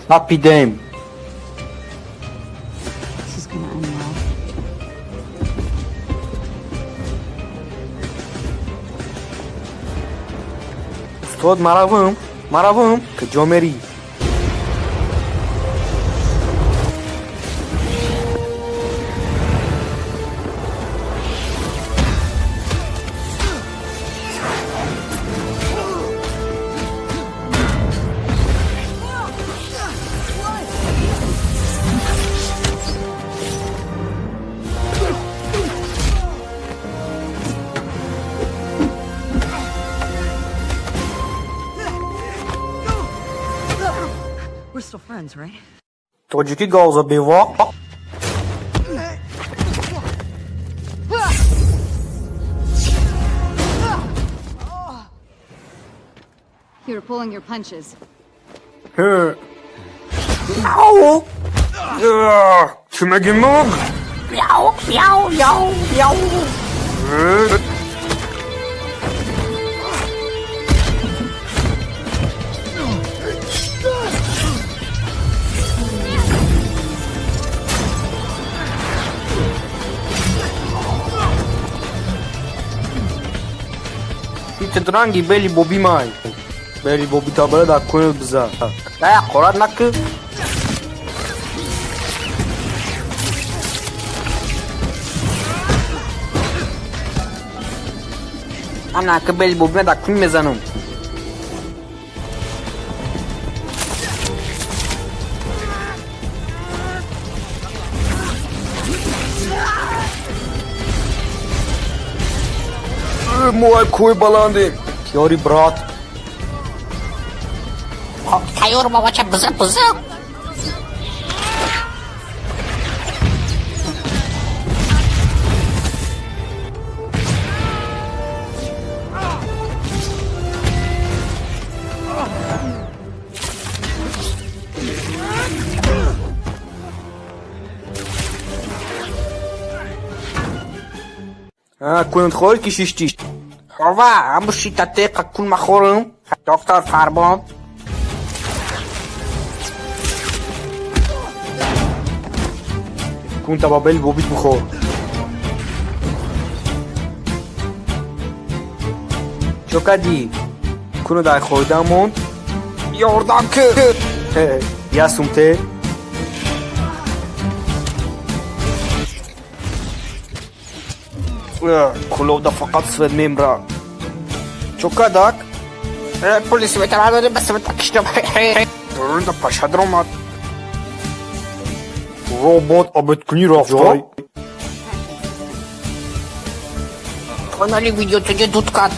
Happy Dame. This is gonna end well. Ustad maravım, که جامری. We're still friends, right? توجیکی گازا بیوا. You were pulling your punches. Au. Kime girmek? Yav. Tedrangi beli bobi mai. Beli bobi tabela da koyun bize. Ya korat nakı. Ana که beli bobi da koyun mezanım. Moje koy balandı. Yori brat. Kayıyor babaça bızı. کوین خور کشیشتیش. خوا همو شیطته قکون مخورم. دکتر فرمان. کون تبابل بوبیت بخور. چوکادی. کونو دای خوردمون. یاردم که. یا سومته. کلو دا فقط سوید میمرا. چوکا داک؟ پلیس بهتر داره بس بتکشتم. درون دا پشد رو مد. روبوت آبت کنی رفتای. کانالی ویدیو تجه دود کد.